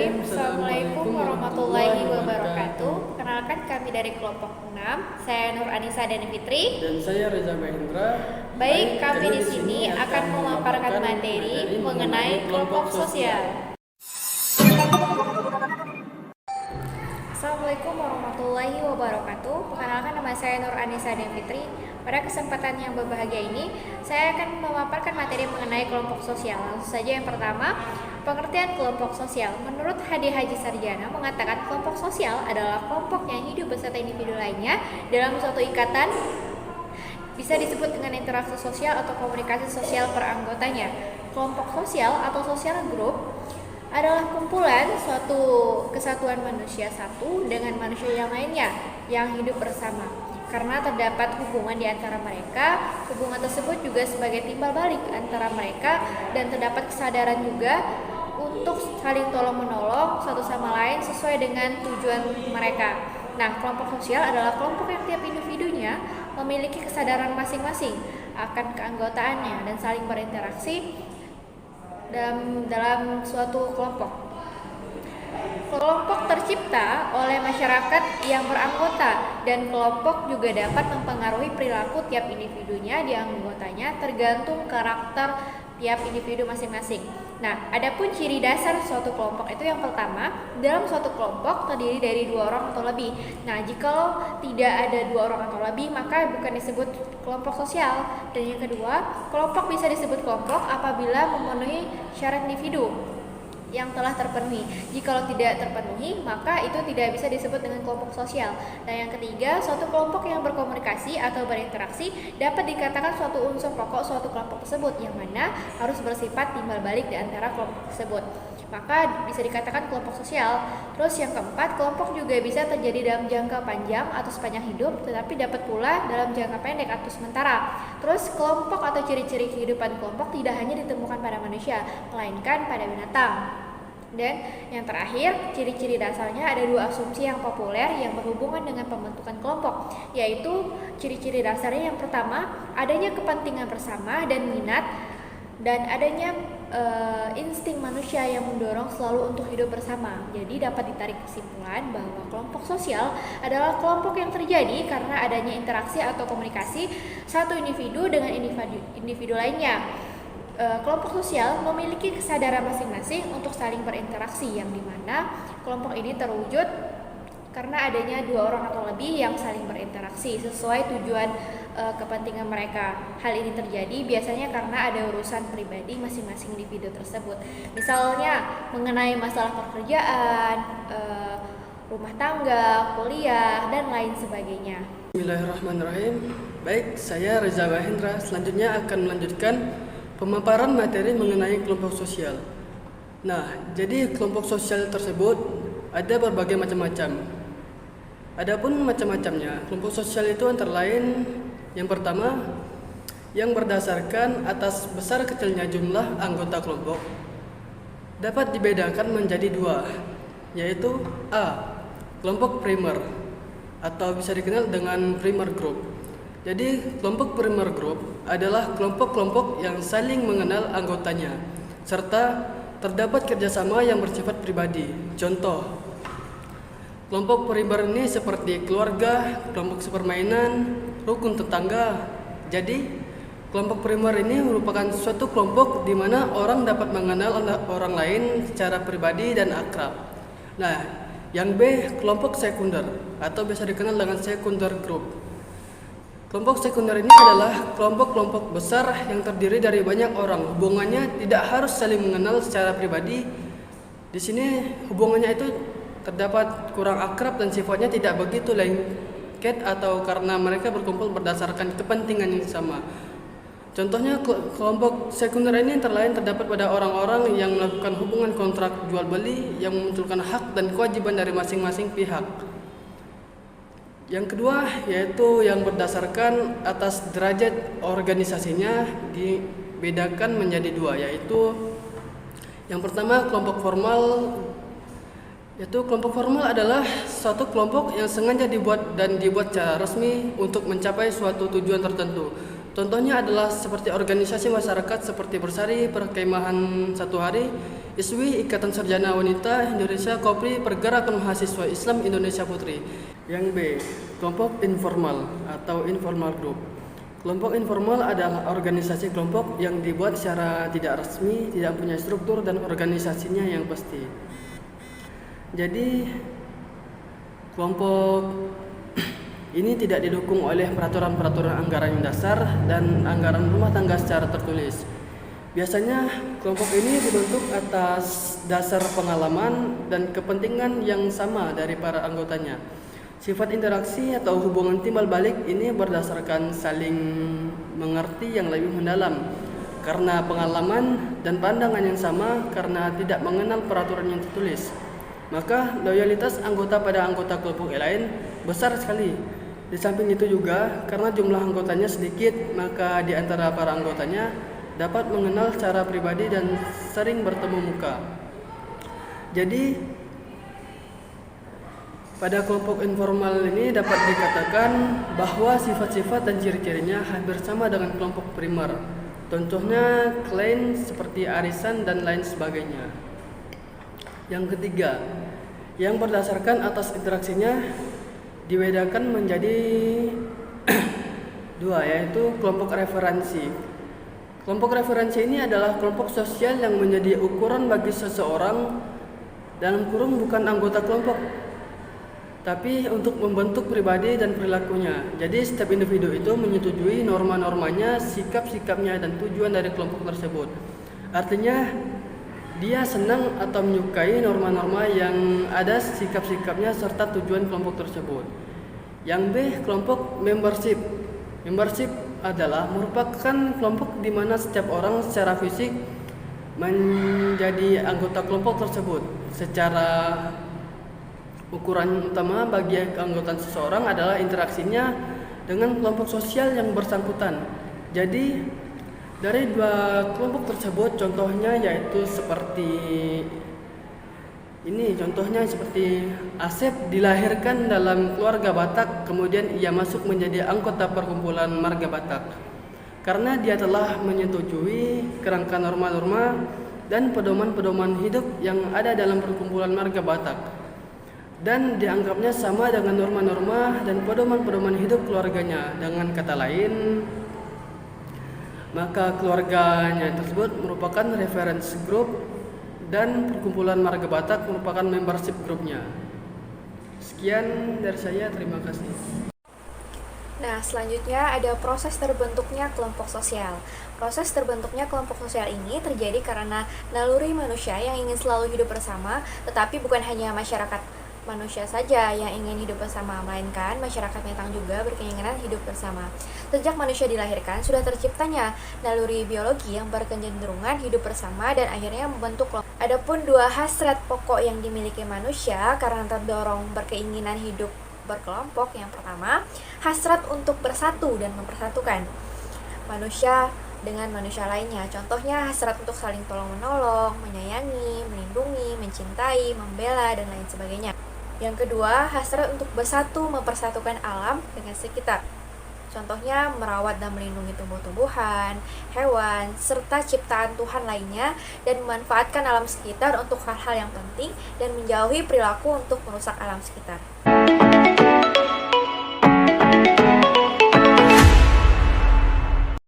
Bismillahirrahmanirrahim. Assalamualaikum warahmatullahi wabarakatuh. Perkenalkan kami dari kelompok 6. Saya Nur Anissa Dani Fitri. Dan saya Reza Mahendra. Baik, kami di sini akan memaparkan materi mengenai kelompok sosial. Assalamualaikum warahmatullahi wabarakatuh. Perkenalkan, nama saya Nur Anissa Dani Fitri. Pada kesempatan yang berbahagia ini, saya akan memaparkan materi mengenai kelompok sosial. Langsung saja yang pertama, pengertian kelompok sosial. Menurut Hadi Haji Sarjana mengatakan kelompok sosial adalah kelompok yang hidup beserta individu lainnya dalam suatu ikatan, bisa disebut dengan interaksi sosial atau komunikasi sosial per anggotanya. Kelompok sosial atau social group adalah kumpulan suatu kesatuan manusia satu dengan manusia yang lainnya yang hidup bersama. Karena terdapat hubungan di antara mereka, hubungan tersebut juga sebagai timbal balik antara mereka dan terdapat kesadaran juga untuk saling tolong-menolong satu sama lain sesuai dengan tujuan mereka. Nah, kelompok sosial adalah kelompok yang tiap individunya memiliki kesadaran masing-masing akan keanggotaannya dan saling berinteraksi dalam suatu kelompok. Kelompok tercipta oleh masyarakat yang beranggota dan kelompok juga dapat mempengaruhi perilaku tiap individunya di anggotanya tergantung karakter tiap individu masing-masing. Nah, adapun ciri dasar suatu kelompok itu yang pertama, dalam suatu kelompok terdiri dari 2 orang atau lebih. Nah, jika tidak ada 2 orang atau lebih, maka bukan disebut kelompok sosial. Dan yang kedua, kelompok bisa disebut kelompok apabila memenuhi syarat individu yang telah terpenuhi. Jika tidak terpenuhi, maka itu tidak bisa disebut dengan kelompok sosial. Dan yang ketiga, suatu kelompok yang berkomunikasi atau berinteraksi dapat dikatakan suatu unsur pokok suatu kelompok tersebut, yang mana harus bersifat timbal balik di antara kelompok tersebut. Maka bisa dikatakan kelompok sosial. Terus yang keempat, kelompok juga bisa terjadi dalam jangka panjang atau sepanjang hidup, tetapi dapat pula dalam jangka pendek atau sementara. Terus kelompok atau ciri-ciri kehidupan kelompok tidak hanya ditemukan pada manusia, melainkan pada binatang. Dan yang terakhir, ciri-ciri dasarnya ada 2 asumsi yang populer yang berhubungan dengan pembentukan kelompok, yaitu ciri-ciri dasarnya yang pertama, adanya kepentingan bersama dan minat, dan adanya insting manusia yang mendorong selalu untuk hidup bersama. Jadi dapat ditarik kesimpulan bahwa kelompok sosial adalah kelompok yang terjadi karena adanya interaksi atau komunikasi satu individu dengan individu lainnya. Kelompok sosial memiliki kesadaran masing-masing untuk saling berinteraksi, yang dimana kelompok ini terwujud karena adanya 2 orang atau lebih yang saling berinteraksi sesuai tujuan kepentingan mereka. Hal ini terjadi biasanya karena ada urusan pribadi masing-masing individu tersebut. Misalnya mengenai masalah pekerjaan, rumah tangga, kuliah, dan lain sebagainya. Bismillahirrahmanirrahim. Baik, saya Reza Mahendra. Selanjutnya akan melanjutkan pemaparan materi mengenai kelompok sosial. Nah, jadi kelompok sosial tersebut ada berbagai macam-macam. Adapun macam-macamnya, kelompok sosial itu antara lain yang pertama, yang berdasarkan atas besar kecilnya jumlah anggota kelompok dapat dibedakan menjadi 2, yaitu A. Kelompok primer atau bisa dikenal dengan primer group. Jadi, kelompok primer group adalah kelompok-kelompok yang saling mengenal anggotanya, serta terdapat kerjasama yang bersifat pribadi. Contoh, kelompok primer ini seperti keluarga, kelompok sepermainan, rukun tetangga. Jadi, kelompok primer ini merupakan suatu kelompok di mana orang dapat mengenal orang lain secara pribadi dan akrab. Nah, yang B, kelompok sekunder atau bisa dikenal dengan secondary group. Kelompok sekunder ini adalah kelompok-kelompok besar yang terdiri dari banyak orang. Hubungannya tidak harus saling mengenal secara pribadi. Di sini hubungannya itu terdapat kurang akrab dan sifatnya tidak begitu lengket atau karena mereka berkumpul berdasarkan kepentingan yang sama. Contohnya kelompok sekunder ini antara lain terdapat pada orang-orang yang melakukan hubungan kontrak jual beli yang memunculkan hak dan kewajiban dari masing-masing pihak. Yang kedua, yaitu yang berdasarkan atas derajat organisasinya dibedakan menjadi 2, yaitu yang pertama kelompok formal. Kelompok formal adalah suatu kelompok yang sengaja dibuat secara resmi untuk mencapai suatu tujuan tertentu. Contohnya adalah seperti organisasi masyarakat seperti bersari, perkemahan 1 hari ISWI Ikatan Sarjana Wanita Indonesia Kopri Pergerakan Mahasiswa Islam Indonesia Putri. Yang B, kelompok informal atau informal group. Kelompok informal adalah organisasi kelompok yang dibuat secara tidak resmi, tidak punya struktur dan organisasinya yang pasti. Jadi kelompok ini tidak didukung oleh peraturan-peraturan anggaran yang dasar dan anggaran rumah tangga secara tertulis. Biasanya kelompok ini dibentuk atas dasar pengalaman dan kepentingan yang sama dari para anggotanya. Sifat interaksi atau hubungan timbal balik ini berdasarkan saling mengerti yang lebih mendalam karena pengalaman dan pandangan yang sama karena tidak mengenal peraturan yang tertulis. Maka loyalitas anggota pada anggota kelompok lain besar sekali. Di samping itu juga karena jumlah anggotanya sedikit, maka di antara para anggotanya dapat mengenal secara pribadi dan sering bertemu muka. Jadi pada kelompok informal ini dapat dikatakan bahwa sifat-sifat dan ciri-cirinya hampir sama dengan kelompok primer. Contohnya klaim seperti arisan dan lain sebagainya. Yang ketiga, yang berdasarkan atas interaksinya dibedakan menjadi dua, yaitu kelompok referensi. Kelompok referensi ini adalah kelompok sosial yang menjadi ukuran bagi seseorang dalam kurung bukan anggota kelompok, tapi untuk membentuk pribadi dan perilakunya. Jadi setiap individu itu menyetujui norma-normanya, sikap-sikapnya dan tujuan dari kelompok tersebut. Artinya dia senang atau menyukai norma-norma yang ada, sikap-sikapnya serta tujuan kelompok tersebut. Yang B, kelompok membership. Membership adalah merupakan kelompok di mana setiap orang secara fisik menjadi anggota kelompok tersebut. Secara ukuran utama bagi keanggotaan seseorang adalah interaksinya dengan kelompok sosial yang bersangkutan. Jadi dari dua kelompok tersebut contohnya yaitu seperti ini, contohnya seperti Asep dilahirkan dalam keluarga Batak, kemudian ia masuk menjadi anggota perkumpulan marga Batak karena dia telah menyetujui kerangka norma-norma dan pedoman-pedoman hidup yang ada dalam perkumpulan marga Batak dan dianggapnya sama dengan norma-norma dan pedoman-pedoman hidup keluarganya. Dengan kata lain, maka keluarganya tersebut merupakan reference group dan perkumpulan marga Batak merupakan membership grupnya. Sekian dari saya, terima kasih. Nah, selanjutnya ada proses terbentuknya kelompok sosial. Proses terbentuknya kelompok sosial ini terjadi karena naluri manusia yang ingin selalu hidup bersama, tetapi bukan hanya masyarakat manusia saja yang ingin hidup bersama, melainkan masyarakat binatang juga berkeinginan hidup bersama. Sejak manusia dilahirkan, sudah terciptanya naluri biologi yang berkecenderungan hidup bersama dan akhirnya membentuk kelompok. Adapun dua hasrat pokok yang dimiliki manusia karena terdorong berkeinginan hidup berkelompok. Yang pertama, hasrat untuk bersatu dan mempersatukan manusia dengan manusia lainnya. Contohnya hasrat untuk saling tolong-menolong, menyayangi, melindungi, mencintai, membela, dan lain sebagainya. Yang kedua, hasrat untuk bersatu mempersatukan alam dengan sekitar. Contohnya merawat dan melindungi tumbuh-tumbuhan, hewan, serta ciptaan Tuhan lainnya dan memanfaatkan alam sekitar untuk hal-hal yang penting dan menjauhi perilaku untuk merusak alam sekitar.